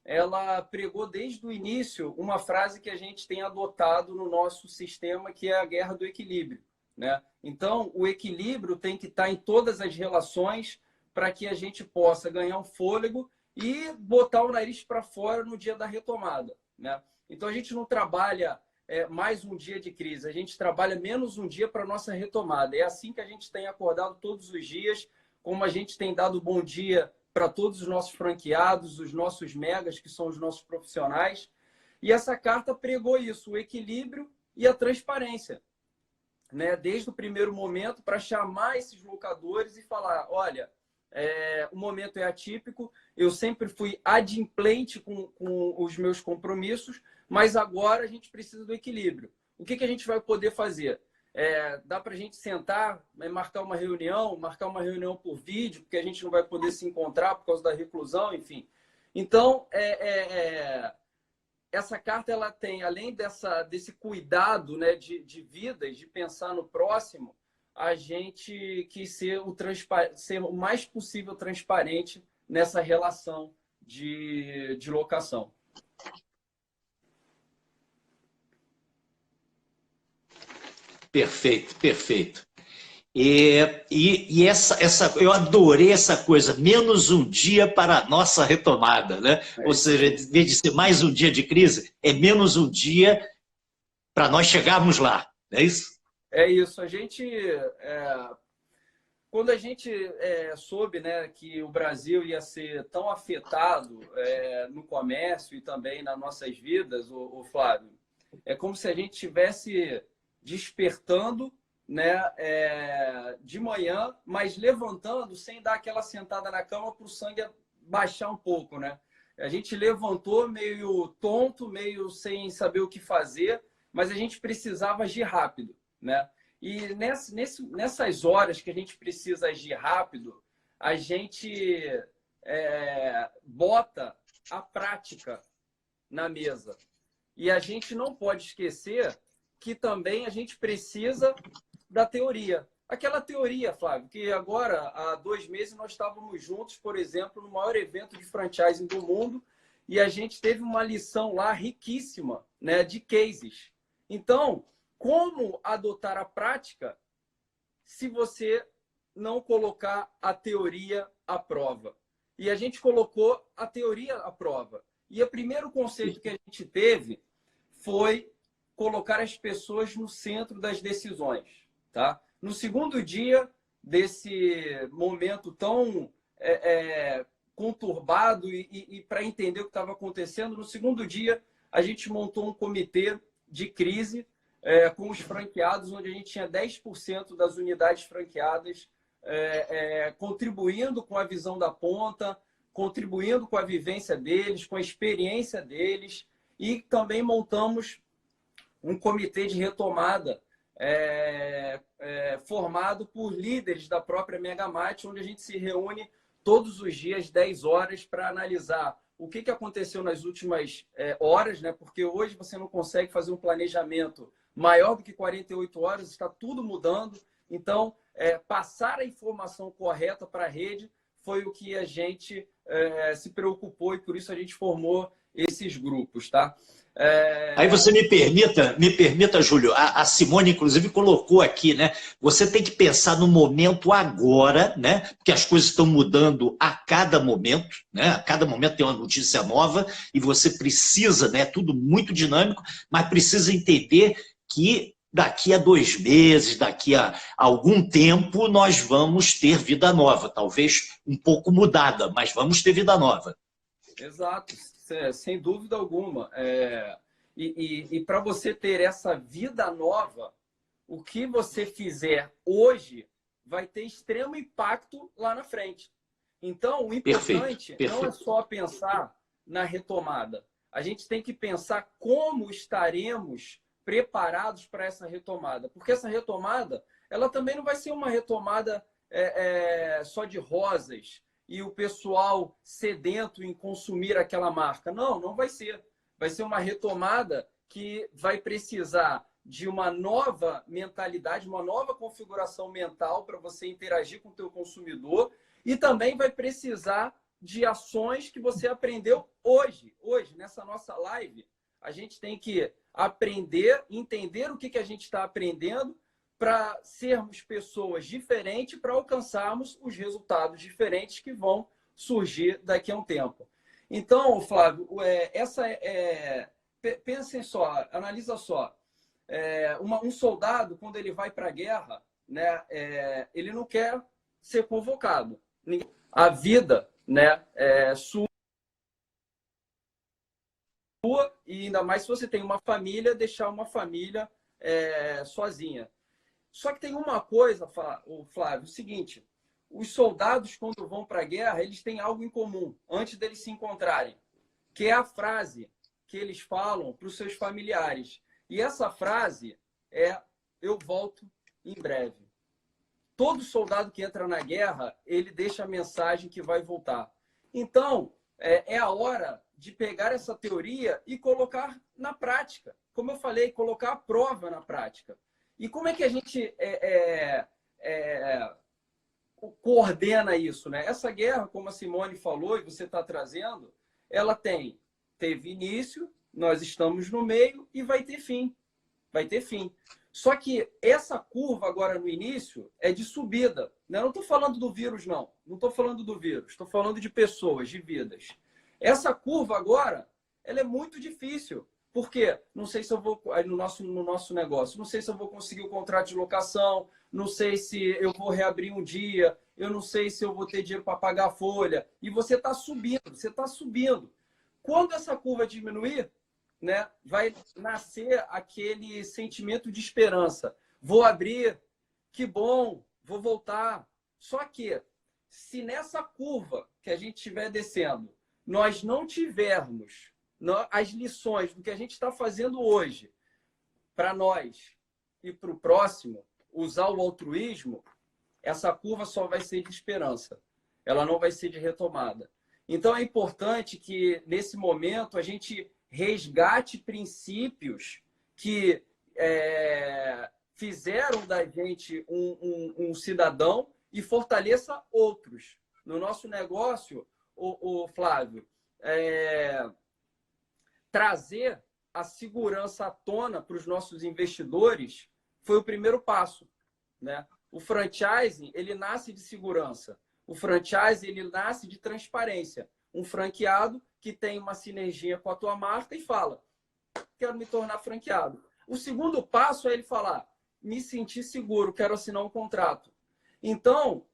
[SPEAKER 3] ela pregou desde o início uma frase que a gente tem adotado no nosso sistema, que é a guerra do equilíbrio, né? Então, o equilíbrio tem que estar em todas as relações para que a gente possa ganhar um fôlego e botar o nariz para fora no dia da retomada, né? Então, a gente não trabalha mais um dia de crise, a gente trabalha menos um dia para a nossa retomada. É assim que a gente tem acordado todos os dias, como a gente tem dado bom dia para todos os nossos franqueados, os nossos megas, que são os nossos profissionais. E essa carta pregou isso, o equilíbrio e a transparência, né? Desde o primeiro momento, para chamar esses locadores e falar, olha, o momento é atípico, eu sempre fui adimplente com os meus compromissos, mas agora a gente precisa do equilíbrio. O que a gente vai poder fazer? Dá para a gente sentar, marcar uma reunião por vídeo, porque a gente não vai poder se encontrar por causa da reclusão, enfim. Então, essa carta ela tem, além desse cuidado, né, de vidas, de pensar no próximo, a gente quis ser o mais possível transparente nessa relação de locação.
[SPEAKER 1] Perfeito, perfeito. E eu adorei essa coisa, menos um dia para a nossa retomada, né? Ou seja, em vez de ser mais um dia de crise, é menos um dia para nós chegarmos lá, não é isso?
[SPEAKER 3] É isso. Quando a gente soube, né, que o Brasil ia ser tão afetado no comércio e também nas nossas vidas, o Flávio, é como se a gente estivesse despertando, né, de manhã, mas levantando sem dar aquela sentada na cama para o sangue baixar um pouco, né? A gente levantou meio tonto, meio sem saber o que fazer, mas a gente precisava agir rápido, né? E nessas horas que a gente precisa agir rápido, a gente bota a prática na mesa. E a gente não pode esquecer que também a gente precisa da teoria. Aquela teoria, Flávio, que agora, há 2 meses, nós estávamos juntos, por exemplo, no maior evento de franchising do mundo, e a gente teve uma lição lá riquíssima, né, de cases. Então, como adotar a prática se você não colocar a teoria à prova? E a gente colocou a teoria à prova. E o primeiro conceito que a gente teve foi colocar as pessoas no centro das decisões, tá? No segundo dia desse momento tão conturbado e para entender o que estava acontecendo, no segundo dia a gente montou um comitê de crise com os franqueados, onde a gente tinha 10% das unidades franqueadas contribuindo com a visão da ponta, contribuindo com a vivência deles, com a experiência deles, e também montamos um comitê de retomada formado por líderes da própria Megamart, onde a gente se reúne todos os dias, 10 horas, para analisar o que aconteceu nas últimas horas, né? Porque hoje você não consegue fazer um planejamento maior do que 48 horas, está tudo mudando. Então, passar a informação correta para a rede foi o que a gente se preocupou, e por isso a gente formou esses grupos, tá?
[SPEAKER 1] Aí você me permita, Júlio, a Simone, inclusive, colocou aqui, né? Você tem que pensar no momento agora, né? Porque as coisas estão mudando a cada momento, né? A cada momento tem uma notícia nova e você precisa, né? Tudo muito dinâmico, mas precisa entender que daqui a 2 meses, daqui a algum tempo, nós vamos ter vida nova. Talvez um pouco mudada, mas vamos ter vida nova.
[SPEAKER 3] Exato, sem dúvida alguma. E para você ter essa vida nova, o que você fizer hoje vai ter extremo impacto lá na frente. Então, o importante não é só pensar na retomada. A gente tem que pensar como estaremos preparados para essa retomada. Porque essa retomada, ela também não vai ser uma retomada só de rosas e o pessoal sedento em consumir aquela marca. Não, não vai ser. Vai ser uma retomada que vai precisar de uma nova mentalidade, uma nova configuração mental para você interagir com o teu consumidor, e também vai precisar de ações que você aprendeu hoje. Hoje, nessa nossa live, a gente tem que aprender, entender o que a gente está aprendendo, para sermos pessoas diferentes, para alcançarmos os resultados diferentes que vão surgir daqui a um tempo. Então, Flávio, pensem só, analisa só. Um soldado, quando ele vai para a guerra, né, ele não quer ser convocado. A vida, né, sua, e ainda mais se você tem uma família, deixar uma família sozinha. Só que tem uma coisa, Flávio, o seguinte: os soldados, quando vão para a guerra, eles têm algo em comum, antes deles se encontrarem, que é a frase que eles falam para os seus familiares. E essa frase é: eu volto em breve. Todo soldado que entra na guerra, ele deixa a mensagem que vai voltar. Então, é a hora de pegar essa teoria e colocar na prática. Como eu falei, colocar a prova na prática. E como é que a gente coordena isso, né? Essa guerra, como a Simone falou e você está trazendo, ela teve início, nós estamos no meio e vai ter fim. Vai ter fim. Só que essa curva agora no início é de subida. Né? Eu não estou falando do vírus, não. Não estou falando do vírus. Estou falando de pessoas, de vidas. Essa curva agora, ela é muito difícil. Por quê? Não sei se eu vou, no nosso negócio, não sei se eu vou conseguir o contrato de locação, não sei se eu vou reabrir um dia, eu não sei se eu vou ter dinheiro para pagar a folha. E você está subindo, você está subindo. Quando essa curva diminuir, né, vai nascer aquele sentimento de esperança. Vou abrir, que bom, vou voltar. Só que, se nessa curva que a gente estiver descendo, nós não tivermos as lições do que a gente está fazendo hoje para nós e para o próximo, usar o altruísmo, essa curva só vai ser de esperança. Ela não vai ser de retomada. Então, é importante que, nesse momento, a gente resgate princípios que fizeram da gente um cidadão e fortaleça outros. No nosso negócio, o Flávio, trazer a segurança à tona para os nossos investidores foi o primeiro passo, né? O franchising, ele nasce de segurança. O franchising, ele nasce de transparência. Um franqueado que tem uma sinergia com a tua marca e fala: quero me tornar franqueado. O segundo passo é ele falar: me sentir seguro, quero assinar um contrato. Então,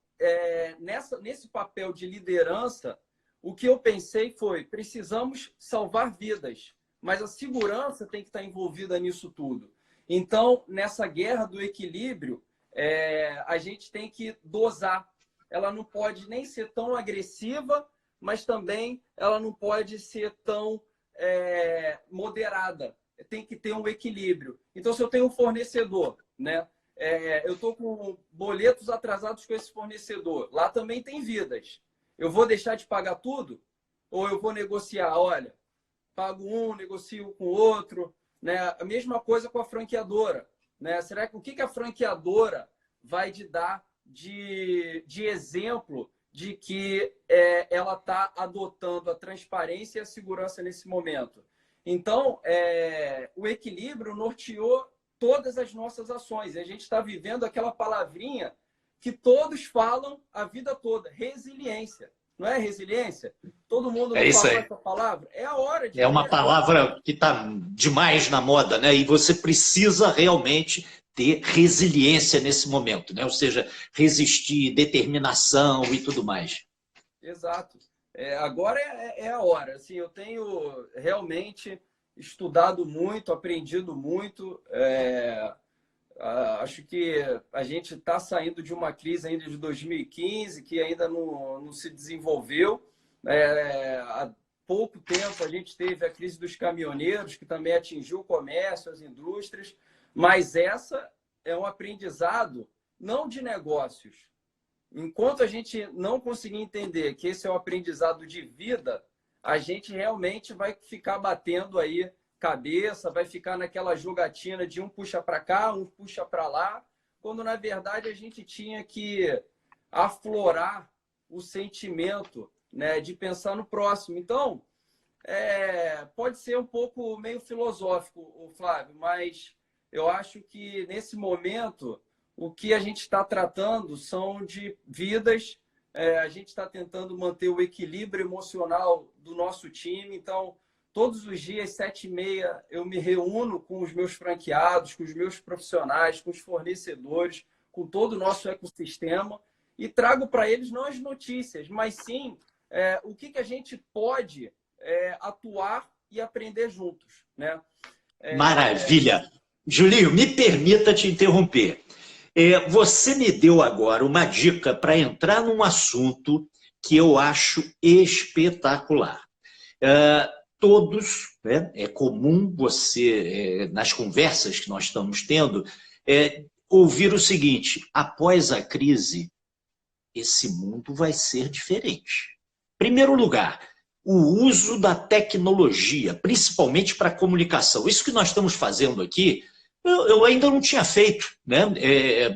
[SPEAKER 3] nesse papel de liderança, o que eu pensei foi: precisamos salvar vidas, mas a segurança tem que estar envolvida nisso tudo. Então, nessa guerra do equilíbrio, a gente tem que dosar. Ela não pode nem ser tão agressiva, mas também ela não pode ser tão moderada. Tem que ter um equilíbrio. Então, se eu tenho um fornecedor, né, eu estou com boletos atrasados com esse fornecedor, lá também tem vidas. Eu vou deixar de pagar tudo? Ou eu vou negociar? Olha, pago um, negocio com o outro. Né? A mesma coisa com a franqueadora. Né? Será que o que a franqueadora vai te dar de exemplo de que ela está adotando a transparência e a segurança nesse momento? Então, o equilíbrio norteou todas as nossas ações. A gente está vivendo aquela palavrinha que todos falam a vida toda: resiliência. Não é resiliência? Todo mundo não fala essa palavra? É a hora de...
[SPEAKER 1] É uma palavra que está demais na moda, né? E você precisa realmente ter resiliência nesse momento, né? Ou seja, resistir, determinação e tudo mais.
[SPEAKER 3] Exato. Agora é a hora. Assim, eu tenho realmente estudado muito, aprendido muito. Acho que a gente está saindo de uma crise ainda de 2015, que ainda não se desenvolveu. Há pouco tempo a gente teve a crise dos caminhoneiros, que também atingiu o comércio, as indústrias, mas essa é um aprendizado não de negócios. Enquanto a gente não conseguir entender que esse é um aprendizado de vida, a gente realmente vai ficar batendo aí cabeça, vai ficar naquela jogatina de um puxa para cá, um puxa para lá, quando na verdade a gente tinha que aflorar o sentimento, né, de pensar no próximo. Então, pode ser um pouco meio filosófico, Flávio, mas eu acho que nesse momento o que a gente está tratando são de vidas, a gente está tentando manter o equilíbrio emocional do nosso time. Então, todos os dias, 7h30, eu me reúno com os meus franqueados, com os meus profissionais, com os fornecedores, com todo o nosso ecossistema e trago para eles não as notícias, mas sim o que a gente pode atuar e aprender juntos, né?
[SPEAKER 1] Maravilha! Julinho, me permita te interromper. Você me deu agora uma dica para entrar num assunto que eu acho espetacular. Todos, né, é comum você, nas conversas que nós estamos tendo, ouvir o seguinte: após a crise, esse mundo vai ser diferente. Em primeiro lugar, o uso da tecnologia, principalmente para a comunicação. Isso que nós estamos fazendo aqui, eu ainda não tinha feito, né?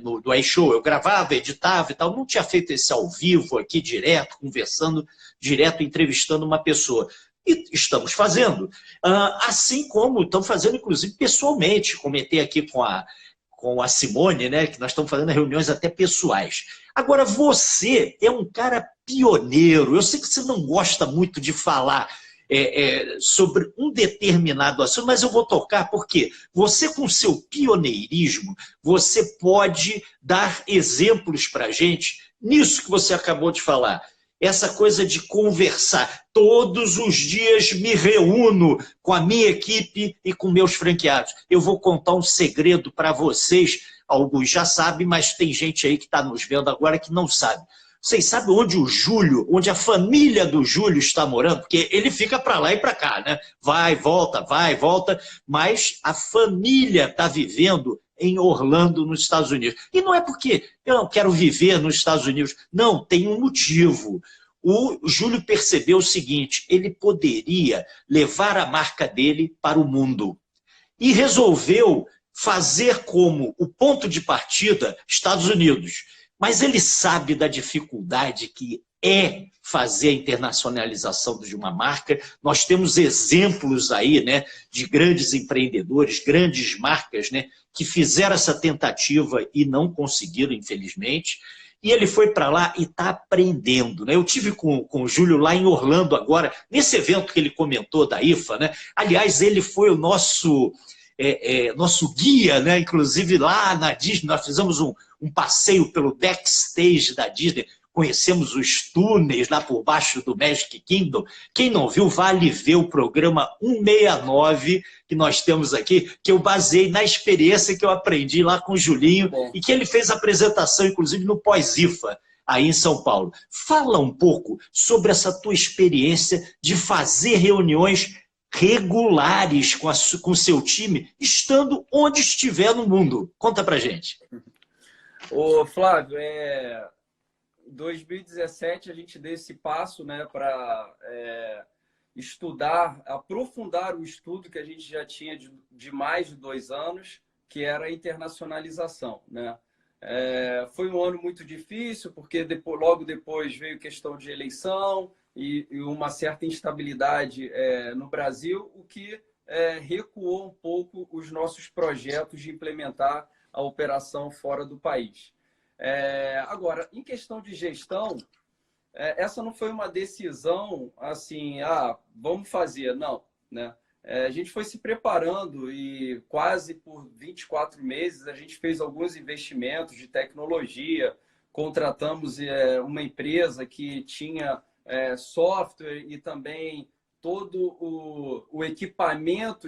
[SPEAKER 1] Do iShow. Eu gravava, editava e tal, não tinha feito esse ao vivo aqui, direto, conversando, direto, entrevistando uma pessoa. E estamos fazendo. Assim como estamos fazendo, inclusive, pessoalmente. Comentei aqui com a Simone, né, que nós estamos fazendo reuniões até pessoais. Agora, você é um cara pioneiro. Eu sei que você não gosta muito de falar sobre um determinado assunto, mas eu vou tocar porque você, com seu pioneirismo, você pode dar exemplos para a gente nisso que você acabou de falar. Essa coisa de conversar. Todos os dias me reúno com a minha equipe e com meus franqueados. Eu vou contar um segredo para vocês. Alguns já sabem, mas tem gente aí que está nos vendo agora que não sabe. Vocês sabem onde o Júlio, onde a família do Júlio está morando? Porque ele fica para lá e para cá, né? Vai, volta, mas a família está vivendo em Orlando, nos Estados Unidos. E não é porque eu não quero viver nos Estados Unidos. Não, tem um motivo. O Júlio percebeu o seguinte: ele poderia levar a marca dele para o mundo. E resolveu fazer como o ponto de partida Estados Unidos. Mas ele sabe da dificuldade que é fazer a internacionalização de uma marca. Nós temos exemplos aí, né, de grandes empreendedores, grandes marcas, né, que fizeram essa tentativa e não conseguiram, infelizmente. E ele foi para lá e está aprendendo, né? Eu tive com o Júlio lá em Orlando agora, nesse evento que ele comentou da IFA, né? Aliás, ele foi o nosso guia, né? Inclusive lá na Disney, nós fizemos um passeio pelo backstage da Disney, conhecemos os túneis lá por baixo do Magic Kingdom. Quem não viu, vale ver o programa 169 que nós temos aqui, que eu baseei na experiência que eu aprendi lá com o Julinho e que ele fez a apresentação, inclusive, no pós-IFA, aí em São Paulo. Fala um pouco sobre essa tua experiência de fazer reuniões regulares com o seu time, estando onde estiver no mundo. Conta pra gente.
[SPEAKER 3] Ô, Flávio, em 2017 a gente deu esse passo, né, para estudar, aprofundar o estudo que a gente já tinha de mais de 2 anos, que era a internacionalização, né? Foi um ano muito difícil, porque logo depois veio questão de eleição e uma certa instabilidade no Brasil, o que recuou um pouco os nossos projetos de implementar a operação fora do país. Agora, em questão de gestão, essa não foi uma decisão assim, vamos fazer, não, né? A gente foi se preparando e quase por 24 meses a gente fez alguns investimentos de tecnologia, contratamos uma empresa que tinha software e também todo o equipamento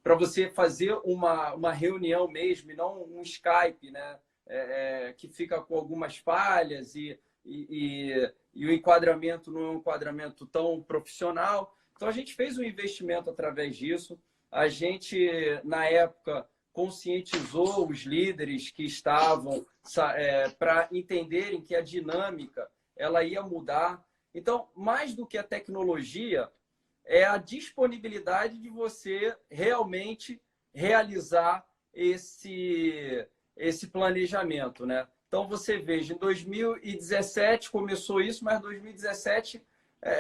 [SPEAKER 3] para você fazer uma reunião mesmo, e não um Skype, né? Que fica com algumas falhas e o enquadramento não é um enquadramento tão profissional. Então, a gente fez um investimento através disso. A gente, na época, conscientizou os líderes que estavam para entenderem que a dinâmica ela ia mudar. Então, mais do que a tecnologia, é a disponibilidade de você realmente realizar esse planejamento, né? Então, você veja, em 2017 começou isso, mas em 2017,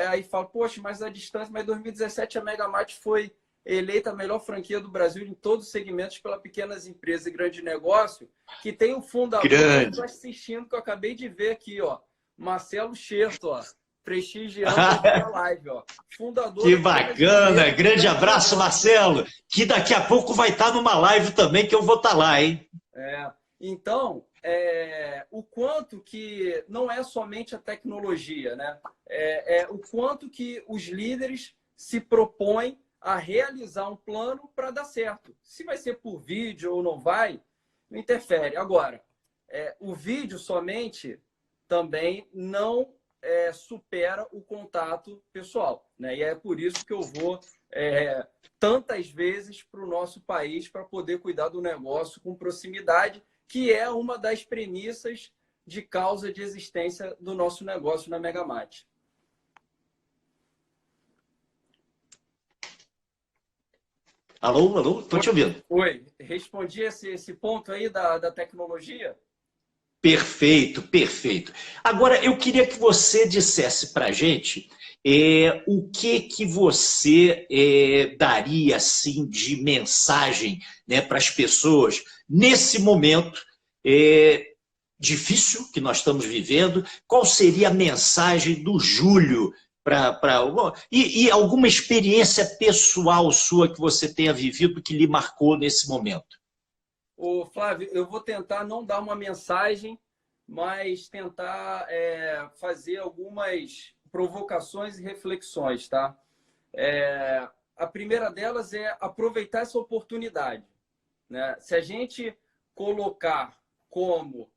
[SPEAKER 3] aí fala, poxa, mas a distância, mas em 2017 a Megamart foi eleita a melhor franquia do Brasil em todos os segmentos pela Pequenas Empresas e Grande Negócio, que tem um fundador que eu estou assistindo, que eu acabei de ver aqui, ó, Marcelo Scherto, ó, prestigiando a live, ó. Fundador.
[SPEAKER 1] Que bacana! Grande abraço, Marcelo, que daqui a pouco vai estar numa live também, que eu vou estar lá, hein?
[SPEAKER 3] Então, o quanto que não é somente a tecnologia, né? O quanto que os líderes se propõem a realizar um plano para dar certo. Se vai ser por vídeo ou não vai, não interfere. Agora, o vídeo somente também não supera o contato pessoal, né? E é por isso que eu vou tantas vezes para o nosso país para poder cuidar do negócio com proximidade, que é uma das premissas de causa de existência do nosso negócio na Megamart.
[SPEAKER 1] Alô, alô, estou te ouvindo.
[SPEAKER 3] Oi, respondi esse ponto aí da tecnologia?
[SPEAKER 1] Perfeito, perfeito. Agora, eu queria que você dissesse para a gente o que você daria assim, de mensagem, né, para as pessoas nesse momento difícil que nós estamos vivendo. Qual seria a mensagem do Júlio e alguma experiência pessoal sua que você tenha vivido que lhe marcou nesse momento?
[SPEAKER 3] Ô, Flávio, eu vou tentar não dar uma mensagem, mas tentar fazer algumas provocações e reflexões, tá? A primeira delas é aproveitar essa oportunidade, né? Se a gente colocar como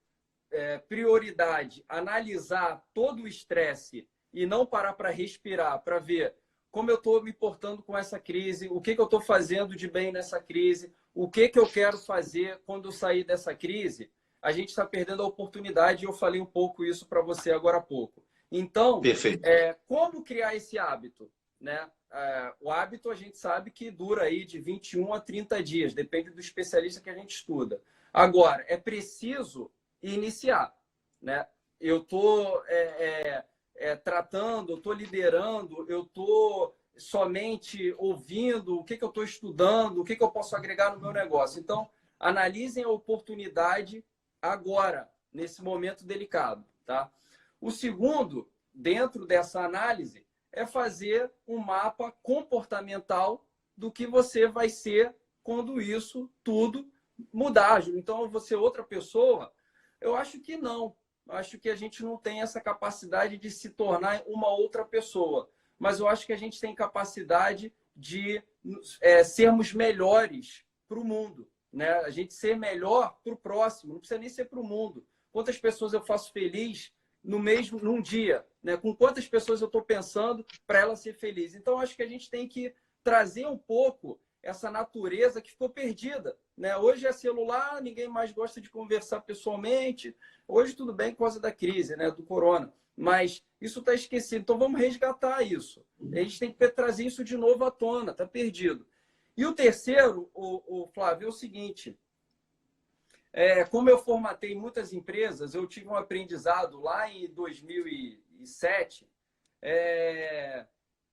[SPEAKER 3] prioridade analisar todo o estresse e não parar para respirar, para ver como eu estou me portando com essa crise, o que eu estou fazendo de bem nessa crise, o que eu quero fazer quando eu sair dessa crise, a gente está perdendo a oportunidade, e eu falei um pouco isso para você agora há pouco. Então, como criar esse hábito? Né? O hábito a gente sabe que dura aí de 21 a 30 dias, depende do especialista que a gente estuda. Agora, é preciso iniciar. Né? Eu estou tratando, eu estou liderando, eu estou somente ouvindo, o que eu estou estudando, o que eu posso agregar no meu negócio. Então, analisem a oportunidade agora, nesse momento delicado. Tá? O segundo, dentro dessa análise, é fazer um mapa comportamental do que você vai ser quando isso tudo mudar. Então, eu vou ser outra pessoa? Eu acho que não. Eu acho que a gente não tem essa capacidade de se tornar uma outra pessoa. Mas eu acho que a gente tem capacidade de sermos melhores para o mundo. Né? A gente ser melhor para o próximo, não precisa nem ser para o mundo. Quantas pessoas eu faço feliz num dia? Né? Com quantas pessoas eu estou pensando para ela ser feliz? Então, acho que a gente tem que trazer um pouco essa natureza que ficou perdida. Né? Hoje é celular, ninguém mais gosta de conversar pessoalmente. Hoje tudo bem por causa da crise, né? Do corona. Mas isso está esquecido. Então, vamos resgatar isso. A gente tem que trazer isso de novo à tona. Está perdido. E o terceiro, o Flávio, é o seguinte. Como eu formatei muitas empresas, eu tive um aprendizado lá em 2007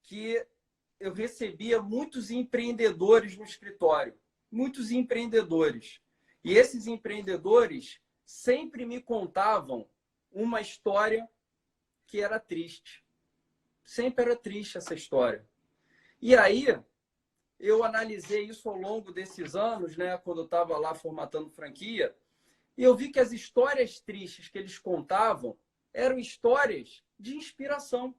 [SPEAKER 3] que eu recebia muitos empreendedores no escritório. Muitos empreendedores. E esses empreendedores sempre me contavam uma história que era triste. Sempre era triste essa história. E aí, eu analisei isso ao longo desses anos, né, quando eu estava lá formatando franquia, e eu vi que as histórias tristes que eles contavam eram histórias de inspiração.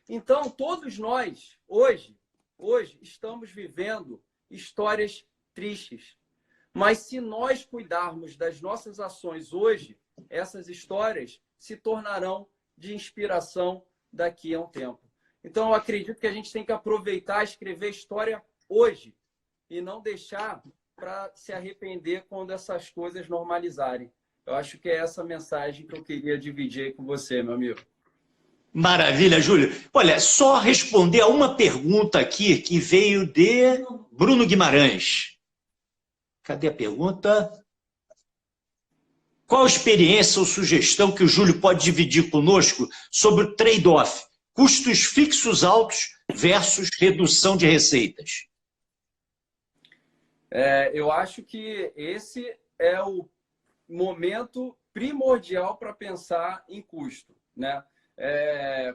[SPEAKER 3] Então, todos nós, hoje estamos vivendo histórias tristes. Mas se nós cuidarmos das nossas ações hoje, essas histórias se tornarão de inspiração daqui a um tempo. Então, eu acredito que a gente tem que aproveitar e escrever história hoje e não deixar para se arrepender quando essas coisas normalizarem. Eu acho que é essa mensagem que eu queria dividir com você, meu amigo.
[SPEAKER 1] Maravilha, Júlio. Olha, só responder a uma pergunta aqui que veio de Bruno Guimarães. Cadê a pergunta? Qual experiência ou sugestão que o Júlio pode dividir conosco sobre o trade-off? Custos fixos altos versus redução de receitas.
[SPEAKER 3] Eu acho que esse é o momento primordial para pensar em custo, né?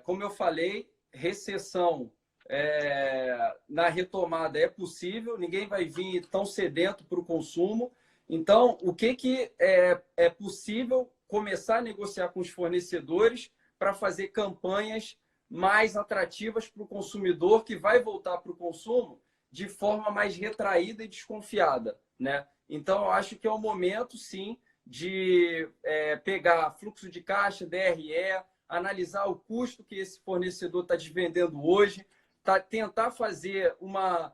[SPEAKER 3] Como eu falei, recessão na retomada é possível, ninguém vai vir tão sedento para o consumo. Então, o que é possível começar a negociar com os fornecedores para fazer campanhas mais atrativas para o consumidor, que vai voltar para o consumo de forma mais retraída e desconfiada, né? Então, eu acho que é o momento, sim, de pegar fluxo de caixa, DRE, analisar o custo que esse fornecedor está te vendendo hoje, tentar fazer uma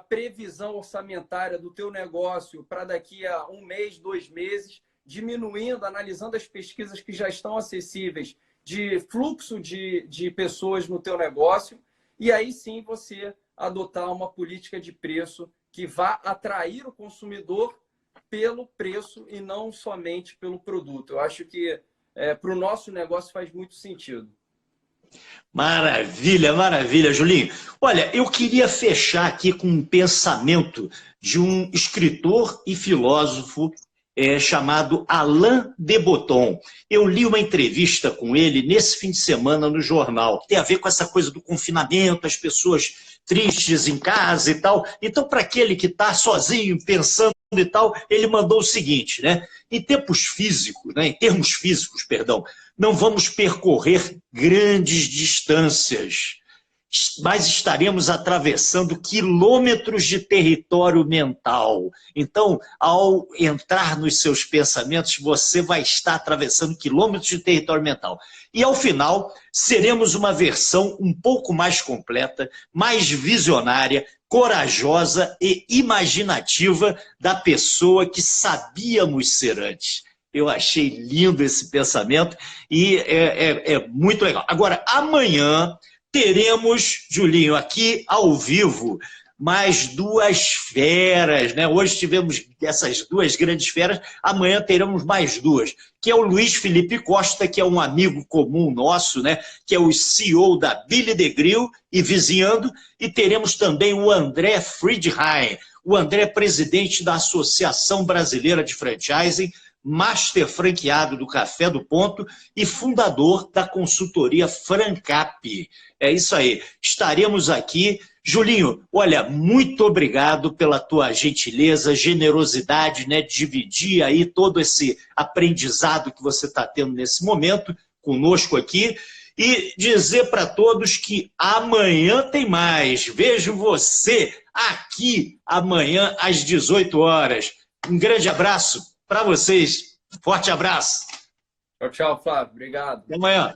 [SPEAKER 3] previsão orçamentária do teu negócio para daqui a 1 mês, 2 meses, diminuindo, analisando as pesquisas que já estão acessíveis de fluxo de pessoas no teu negócio, e aí sim você adotar uma política de preço que vá atrair o consumidor pelo preço e não somente pelo produto. Eu acho que para o nosso negócio faz muito sentido.
[SPEAKER 1] Maravilha, maravilha, Julinho. Olha, eu queria fechar aqui com um pensamento de um escritor e filósofo chamado Alain de Botton. Eu li uma entrevista com ele nesse fim de semana no jornal, que tem a ver com essa coisa do confinamento, as pessoas tristes em casa e tal. Então, para aquele que está sozinho, pensando e tal, ele mandou o seguinte, né? Em termos físicos, perdão, não vamos percorrer grandes distâncias, mas estaremos atravessando quilômetros de território mental. Então, ao entrar nos seus pensamentos, você vai estar atravessando quilômetros de território mental. E, ao final, seremos uma versão um pouco mais completa, mais visionária, corajosa e imaginativa da pessoa que sabíamos ser antes. Eu achei lindo esse pensamento e é muito legal. Agora, amanhã teremos, Julinho, aqui ao vivo, mais 2 feras, né? Hoje tivemos essas 2 grandes feras, amanhã teremos mais 2, que é o Luiz Felipe Costa, que é um amigo comum nosso, né? Que é o CEO da Billy the Grill e Vizinhando, e teremos também o André Friedheim. O André é presidente da Associação Brasileira de Franchising, master franqueado do Café do Ponto e fundador da consultoria Francap. É isso aí, estaremos aqui. Julinho, olha, muito obrigado pela tua gentileza, generosidade, né, de dividir aí todo esse aprendizado que você está tendo nesse momento conosco aqui e dizer para todos que amanhã tem mais. Vejo você aqui amanhã às 18 horas. Um grande abraço para vocês. Forte abraço.
[SPEAKER 3] Tchau, tchau, Flávio. Obrigado.
[SPEAKER 1] Até amanhã.